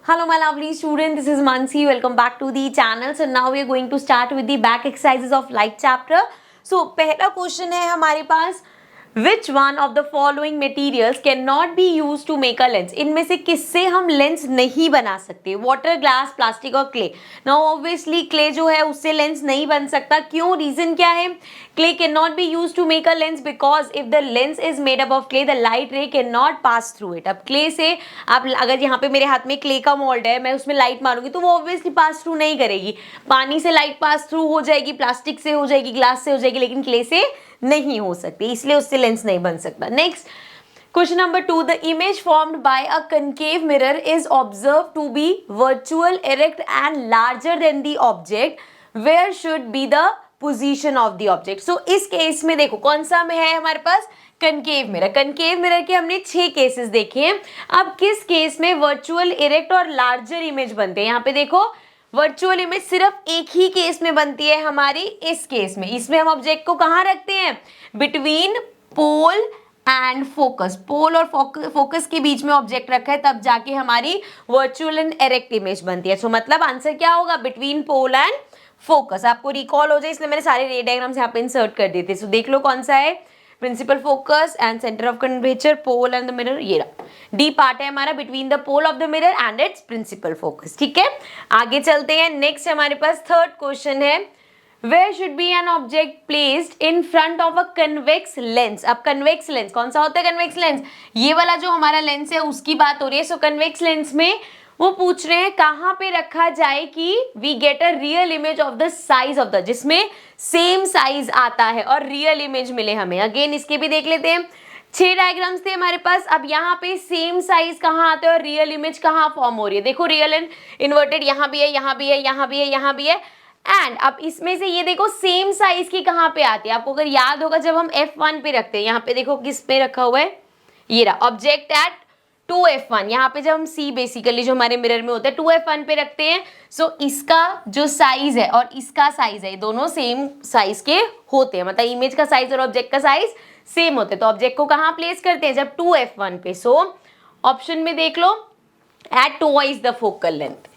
Hello my lovely student, this is Mansi. Welcome back to the channel. So now we are going to start with the back exercises of light chapter. So पहला question है हमारे पास, Which one of the following materials cannot be used to make a lens? इनमें से किससे हम lens नहीं बना सकते? वाटर, ग्लास, प्लास्टिक और क्ले. नाउ ऑब्वियसली क्ले जो है उससे लेंस नहीं बन सकता. क्यों? रीजन क्या है? Clay can not be use to make a lens because if the lens is made up of clay the light ray can not pass through it. अब क्ले से आप अगर यहाँ पे मेरे हाथ में क्ले का मोल्ड है, मैं उसमें लाइट मारूंगी तो वो ऑब्वियसली पास थ्रू नहीं करेगी. पानी से लाइट पास थ्रू हो जाएगी, प्लास्टिक से हो जाएगी, ग्लास से हो जाएगी, लेकिन क्ले से नहीं हो सकती, इसलिए उससे लेंस नहीं बन सकता. Next question number 2, the image formed by a concave mirror is observe to be virtual, erect and larger than the object. Where should be the position of the object? So इस case में देखो कौन सा में है हमारे पास concave mirror. Concave mirror के हमने 6 केसेस देखे हैं. अब किस केस में वर्चुअल, इरेक्ट और लार्जर इमेज बनते हैं? यहाँ पे देखो वर्चुअल इमेज सिर्फ एक ही केस में बनती है हमारी, इस केस में. इसमें हम ऑब्जेक्ट को कहाँ रखते हैं? Between pole and focus. Pole और फोकस के बीच में ऑब्जेक्ट रखा है, तब जाके हमारी वर्चुअल एंड इरेक्ट इमेज बनती है. सो मतलब आंसर क्या होगा? Between pole and focus. आपको रिकॉल हो जाए इसलिए मैंने सारे रे डायग्राम्स यहाँ पे इंसर्ट कर दिए थे. सो देख लो कौन सा है. Principal focus and centre of curvature, pole and the mirror. ये रहा डी पार्ट है हमारा between the pole of the mirror and its principal focus. ठीक है, आगे चलते हैं. नेक्स्ट हमारे पास थर्ड क्वेश्चन है, where should be an object placed in front of a convex lens. अब कन्वेक्स लेंस कौन सा होता है? कन्वेक्स लेंस ये वाला जो हमारा लेंस है उसकी बात हो रही है. सो कन्वेक्स लेंस में वो पूछ रहे हैं कहाँ पे रखा जाए कि we get a real image of the size of the, जिसमें सेम साइज आता है और रियल इमेज मिले हमें. अगेन इसके भी देख लेते हैं. 6 डायग्राम्स थे हमारे पास. अब यहाँ पे सेम साइज कहाँ आता है और रियल इमेज कहाँ फॉर्म हो रही है? देखो रियल एंड इन्वर्टेड यहाँ भी है, यहाँ भी है, यहाँ भी है, यहाँ भी है. एंड अब इसमें से ये देखो सेम साइज की कहाँ पे आती है? आपको अगर याद होगा जब हम F1 पे रखते हैं, यहाँ पे देखो किस पे रखा हुआ है, ये रहा ऑब्जेक्ट एट 2F1. यहाँ पे जब हम C बेसिकली जो हमारे मिरर में होता है 2F1 पे रखते हैं. सो इसका जो साइज है और इसका साइज है, दोनों सेम साइज के होते हैं, मतलब इमेज का साइज और ऑब्जेक्ट का साइज सेम होते हैं. तो ऑब्जेक्ट को कहाँ प्लेस करते हैं? जब 2F1 पे. सो ऑप्शन में देख लो at twice the focal length.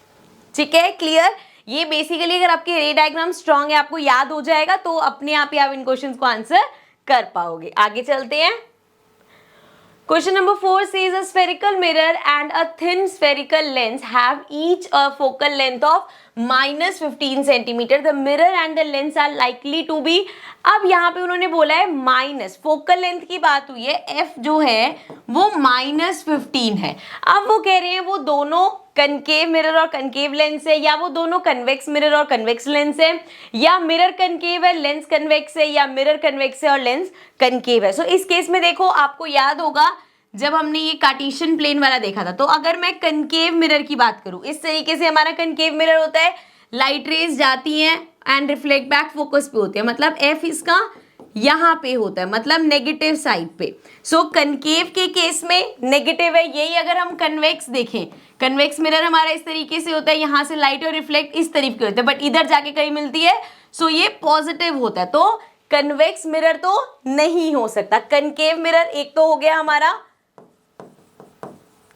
ठीक है, क्लियर. ये बेसिकली अगर आपके रे डायग्राम स्ट्रांग है, आपको याद हो जाएगा, तो अपने आप ही आप इन क्वेश्चंस को आंसर कर पाओगे. आगे चलते हैं. Question number 4 says a spherical mirror and a thin spherical lens have each a focal length of -15 centimeter. The mirror and the lens are likely to be. अब यहाँ पे उन्होंने बोला है माइनस, फोकल लेंथ की बात हुई है, f जो है वो -15 है. अब वो कह रहे हैं वो दोनों कनकेव मिरर और कनकेव लेंस है, या वो दोनों कन्वेक्स मिरर और कन्वेक्स लेंस है, या मिरर कनकेव है लेंस कन्वेक्स है, या मिरर कन्वेक्स है और लेंस कनकेव है. सो इस केस में देखो आपको याद होगा जब हमने ये कार्टेशियन प्लेन वाला देखा था, तो अगर मैं कनकेव मिरर की बात करूं, इस तरीके से हमारा कनकेव मिरर होता है, लाइट रेज जाती हैं एंड रिफ्लेक्ट बैक फोकस पे होते हैं, मतलब एफ इसका यहाँ पे होता है, मतलब नेगेटिव साइड पे. सो कनकेव के केस में नेगेटिव है. यही अगर हम कन्वेक्स देखें, कन्वेक्स मिरर हमारा इस तरीके से होता है, यहाँ से लाइट और रिफ्लेक्ट इस तरीके के होते हैं, बट इधर जाके कहीं मिलती है. सो ये पॉजिटिव होता है, तो कन्वेक्स मिरर तो नहीं हो सकता. कनकेव मिरर एक तो हो गया हमारा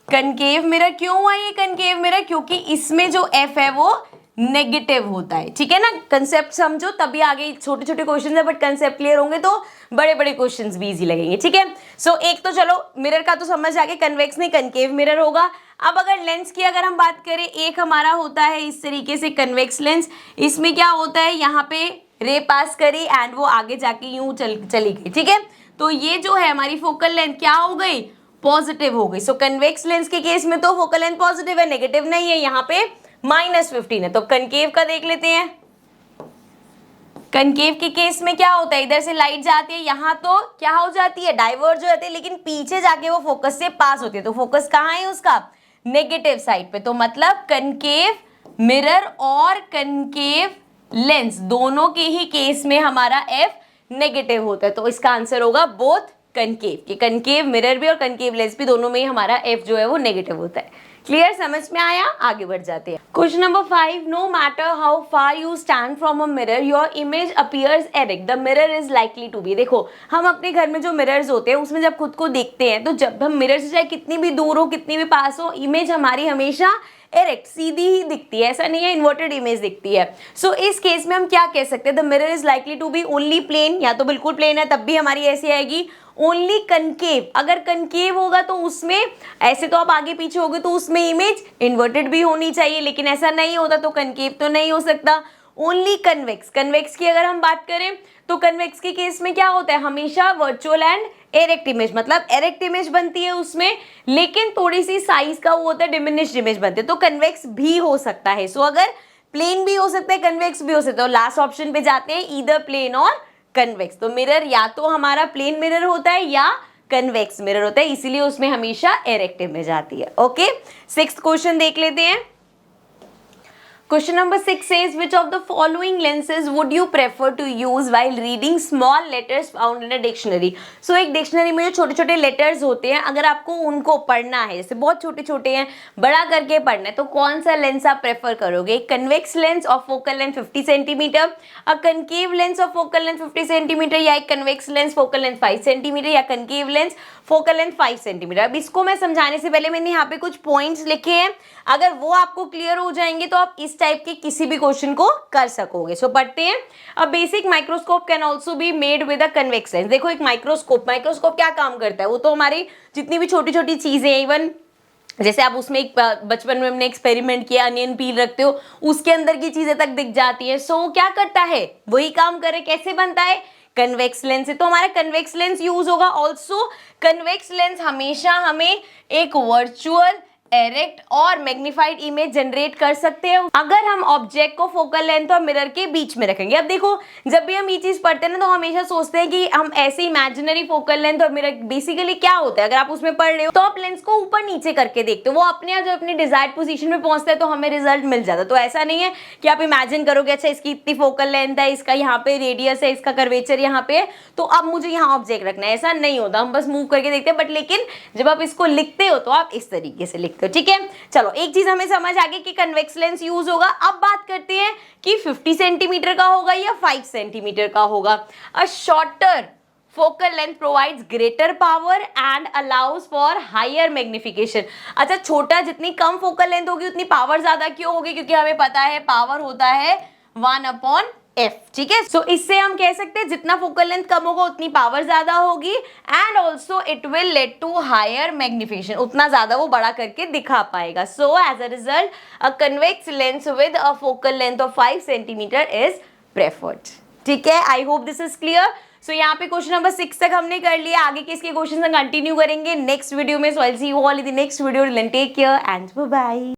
कनकेव मिरर. क्यों हुआ ये कनकेव मिरर? क्योंकि इसमें जो एफ है वो नेगेटिव होता है. ठीक है ना, कंसेप्ट समझो तभी आगे छोटे छोटे क्वेश्चन है, बट कंसेप्ट क्लियर होंगे तो बड़े बड़े क्वेश्चंस भी इजी लगेंगे. ठीक है, सो एक तो चलो मिरर का तो समझ आ गया, कन्वेक्स नहीं कनकेव मिरर होगा. अब अगर लेंस की अगर हम बात करें, एक हमारा होता है इस तरीके से कन्वेक्स लेंस. इसमें क्या होता है, यहाँ पे रे पास करी एंड वो आगे जाके यूं चली गई. ठीक है, तो ये जो है हमारी फोकल लेंथ क्या हो गई? पॉजिटिव हो गई. सो कन्वेक्स लेंस के केस में तो फोकल लेंथ पॉजिटिव है, नेगेटिव नहीं है. यहाँ पे -15 है. तो कनकेव का देख लेते हैं. कनकेव के केस में क्या होता है, इधर से लाइट जाती है, यहाँ तो क्या हो जाती है, डाइवर्ज हो जाती है, लेकिन पीछे जाके वो फोकस से पास होती है. तो फोकस कहाँ है उसका? नेगेटिव साइड पे. तो मतलब कनकेव मिरर और कनकेव लेंस दोनों के ही केस में हमारा एफ नेगेटिव होता है. तो इसका आंसर होगा बोथ कनकेव. कि कनकेव मिरर भी और कनकेव लेंस भी दोनों में ही हमारा एफ जो है वो नेगेटिव होता है. क्लियर, समझ में आया? आगे बढ़ जाते हैं. Question number 5, no matter how far you stand from a mirror your image appears erect, the mirror is likely to be. देखो हम अपने घर में जो मिरर्स होते हैं उसमें जब खुद को देखते हैं, तो जब हम मिरर से चाहे कितनी भी दूर हो कितनी भी पास हो, इमेज हमारी हमेशा एरेक्ट, सीधी ही दिखती है, ऐसा नहीं है इन्वर्टेड इमेज दिखती है। सो इस केस में हम क्या कह सकते हैं, the mirror is likely to be only plane, या तो बिल्कुल प्लेन है तब भी हमारी ऐसी आएगी, ओनली कनकेव, अगर कनकेव होगा तो उसमें ऐसे तो आप आगे पीछे होगे तो उसमें इमेज इन्वर्टेड भी होनी चाहिए, लेकिन ऐसा नहीं होता तो कनकेव तो नहीं हो सकता। ओनली कन्वेक्स, कन्वेक्स की अगर हम बात करें तो कन्वेक्स के केस में क्या होता है, हमेशा वर्चुअल एंड एरेक्ट इमेज, मतलब एरेक्ट इमेज बनती है उसमें, लेकिन थोड़ी सी साइज का वो होता है, डिमिनिश्ड इमेज बनती है, तो कन्वेक्स भी हो सकता है। सो अगर प्लेन भी हो सकता है, कन्वेक्स भी हो सकता है, तो लास्ट ऑप्शन पे जाते हैं, ईदर प्लेन और कन्वेक्स। तो मिरर या तो हमारा प्लेन मिरर होता है या कन्वेक्स मिरर होता है, इसीलिए उसमें हमेशा एरेक्ट इमेज आती है। ओके, 6th क्वेश्चन देख लेते हैं। Question number 6 says, which of the following lenses would you prefer to use while reading small letters found in a dictionary? So एक डिक्शनरी में जो छोटे छोटे लेटर्स होते हैं, अगर आपको उनको पढ़ना है, जैसे बहुत छोटे छोटे हैं, बड़ा करके पढ़ना है, तो कौन सा लेंस आप प्रेफर करोगे? Convex lens of focal length 50 centimetre, a concave lens of focal length 50 centimetre, या एक convex lens focal length 5 centimetre, या concave lens focal length 5 centimetre. अब इसको मैं समझाने से पहले मैंने यहाँ पे कुछ पॉइंट्स लिखे हैं, अगर वो आपको क्लियर हो जाएंगे तो आप इस टाइप के किसी भी क्वेश्चन को कर सकोगे। सो पढ़ते हैं। A basic microscope can also be made with a convex lens. देखो एक माइक्रोस्कोप क्या काम करता है, वो तो हमारी जितनी भी छोटी छोटी चीजें, इवन जैसे आप उसमें एक बचपन में हमने एक्सपेरिमेंट किया, अनियन पील रखते हो, उसके अंदर की चीजें तक दिख जाती है। सो क्या करता है, वही काम करे, कैसे बनता है, कन्वेक्स लेंस से, तो हमारा कन्वेक्स लेंस यूज होगा। ऑल्सो कन्वेक्स लेंस हमेशा हमें एक वर्चुअल, एरेक्ट और मैग्नीफाइड इमेज जनरेट कर सकते हैं अगर हम ऑब्जेक्ट को फोकल लेंथ और मिरर के बीच में रखेंगे। अब देखो, जब भी हम ये चीज पढ़ते हैं ना, तो हमेशा सोचते हैं कि हम ऐसे इमेजिनरी फोकल लेंथ और मिरर, बेसिकली क्या होता है, अगर आप उसमें पढ़ रहे हो तो आप लेंस को ऊपर नीचे करके देखते हो, वो अपने आप जब अपनी डिजायर्ड पोजीशन में पहुंचता है तो हमें रिजल्ट मिल जाता है। तो ऐसा नहीं है कि आप इमेजिन करोगे अच्छा इसकी इतनी फोकल लेंथ है, इसका यहाँ पे रेडियस है, इसका कर्वेचर यहाँ पे है, तो अब मुझे यहाँ ऑब्जेक्ट रखना है, ऐसा नहीं होता, हम बस मूव करके देखते हैं। बट लेकिन जब आप इसको लिखते हो तो आप इस तरीके से लिखते हो। ठीक है, चलो एक चीज हमें समझ आ गई कि कन्वेक्स लेंस यूज होगा। अब बात करते हैं कि 50 सेंटीमीटर का होगा या 5 सेंटीमीटर का होगा। A shorter focal length provides greater power and allows for higher magnification. अच्छा, छोटा, जितनी कम फोकल लेंथ होगी उतनी पावर ज्यादा क्यों होगी, क्योंकि हमें पता है पावर होता है 1/f। ठीक है, सो इससे हम कह सकते हैं जितना फोकल लेंथ कम होगा उतनी पावर ज्यादा होगी, and also it will lead to higher magnification, उतना ज्यादा वो बड़ा करके दिखा पाएगा। So as a result a convex lens with a focal length of 5 centimetre is preferred. ठीक है, I hope this is clear. So यहाँ पे क्वेश्चन नंबर 6 तक हमने कर लिया, आगे के इसके क्वेश्चन कंटिन्यू करेंगे नेक्स्ट वीडियो में। So I will see you all in the next video. Take care and bye bye.